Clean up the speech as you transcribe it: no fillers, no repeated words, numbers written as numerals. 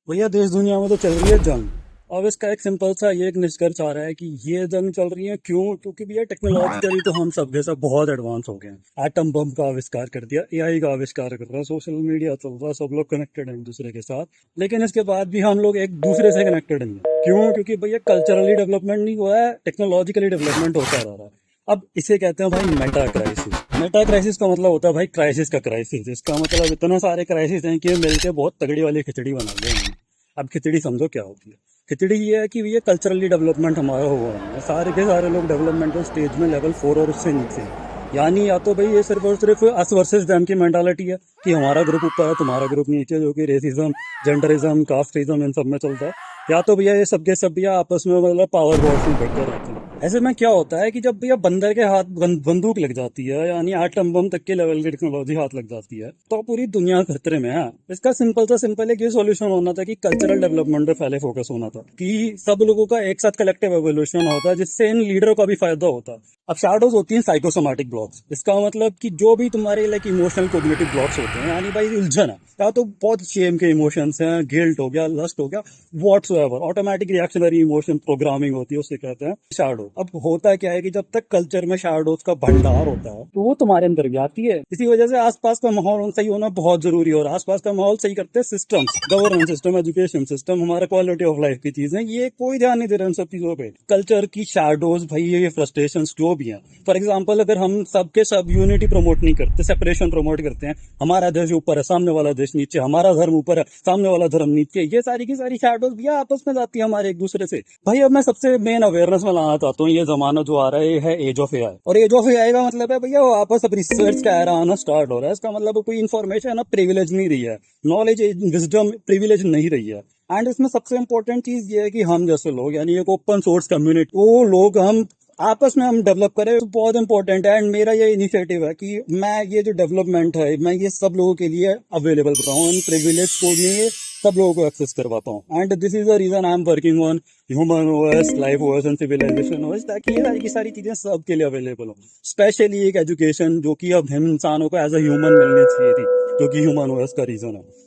भैया देश दुनिया में तो चल रही है जंग। अब इसका एक सिंपल सा ये एक निष्कर्ष आ रहा है कि ये जंग चल रही है क्यों, क्योंकि भैया टेक्नोलॉजिकली तो हम सब जैसा बहुत एडवांस हो गए हैं। एटम बम का आविष्कार कर दिया, एआई का आविष्कार कर रहा है, सोशल मीडिया चल रहा है, सब लोग कनेक्टेड हैं एक दूसरे के साथ। लेकिन इसके बाद भी हम लोग एक दूसरे से कनेक्टेड नहीं है। क्यों? क्योंकि भैया कल्चरली डेवलपमेंट नहीं हुआ है, टेक्नोलॉजिकली डेवलपमेंट होता रह रहा है। अब इसे कहते हैं भाई मेटा क्राइसिस। मेटा क्राइसिस का मतलब होता है भाई क्राइसिस का क्राइसिस। इसका मतलब इतने सारे क्राइसिस हैं कि ये मिलके बहुत तगड़ी वाली खिचड़ी बना दी है। अब खिचड़ी समझो क्या होती है। खिचड़ी ये है कि ये कल्चरली डेवलपमेंट हमारा हुआ है, सारे के सारे लोग डेवलपमेंटल स्टेज में लेवल 4 और उससे नीचे हैं। यानी या तो भाई ये सिर्फ और सिर्फ अस वर्सेस देम की मेंटालिटी है कि हमारा ग्रुप ऊपर है तुम्हारा ग्रुप नीचे, जो कि रेसिज्म, जेंडरिज्म, कास्टिज्म इन सब में चलता है। या तो भैया ये सब के सब भैया आपस में मतलब पावर वॉर्स में भिड़ते रहते हैं। ऐसे में क्या होता है कि जब भैया बंदर के हाथ बंदूक लग जाती है, यानी एटम बम तक के लेवल की टेक्नोलॉजी हाथ लग जाती है, तो पूरी दुनिया खतरे में है। इसका सिंपल सा सिंपल एक ये सॉल्यूशन होना था कि कल्चरल डेवलपमेंट पे पहले फोकस होना था, कि सब लोगों का एक साथ कलेक्टिव एवोल्यूशन होता, जिससे इन लीडरों का भी फायदा होता। अब शैडोज होती हैं साइकोसोमैटिक ब्लॉक्स। इसका मतलब कि जो भी तुम्हारे लाइक इमोशनल कोग्निटिव ब्लॉक्स होते हैं, यानी भाई उलझन है, या तो बहुत शेम के इमोशंस हैं, गिल्ट हो गया, लस्ट हो गया, whatsoever, automatic reactionary emotion programming होती है, उसे कहते हैं शैडो। अब होता क्या है कि जब तक कल्चर में शैडोज का भंडार होता है तो वो तुम्हारे अंदर भी आती है। इसी वजह से आसपास का माहौल सही होना बहुत जरूरी है, और आसपास का माहौल सही करते हैं systems, governance system, education system, हमारा क्वालिटी ऑफ लाइफ की चीजें। ये कोई ध्यान नहीं दे रहे इन सब चीजों पे। कल्चर की शैडोज भाई, ये फ्रस्ट्रेशन जो भी है, फॉर एग्जाम्पल अगर हम सबके सब यूनिटी प्रमोट नहीं करते, सेपरेशन प्रमोट करते हैं, हमारा देश ऊपर है सामने वाला देश नीचे, हमारा धर्म ऊपर है सामने वाला धर्म नीचे, ये सारी की सारी शैडोज भी आपस में जाती है हमारे एक दूसरे से। भाई अब मैं सबसे मेन अवेयरनेस में लाना चाहता हूँ, ये जमाना जो आ रहा है है एज ऑफ एआई। और एज ऑफ एआई का मतलब है भैया वो आपस अब रिसर्च का एरा आना स्टार्ट हो रहा है। इसका मतलब कोई इन्फॉर्मेशन अब प्रिविलेज नहीं रही है, नॉलेज विजडम प्रिविलेज नहीं रही है। एंड इसमें सबसे इंपॉर्टेंट चीज ये है कि हम जैसे लोग, यानी एक ओपन सोर्स कम्युनिटी, वो लोग हम आपस में हम डेवलप करें तो बहुत इंपॉर्टेंट है। एंड मेरा ये इनिशिएटिव है कि मैं ये जो डेवलपमेंट है मैं ये सब लोगों के लिए अवेलेबल कर रहा हूँ, इन प्रिविलेज को भी सब लोगों को एक्सेस करवाता हूँ। And this is the reason I am working on human OS, life OS and civilization OS, ताकि ये सारी की सारी चीजें सबके लिए अवेलेबल हो। स्पेशली एक एजुकेशन जो कि अब हम इंसानों को एज अ ह्यूमन मिलनी चाहिए थी, जो कि ह्यूमन ओएस का रीजन है।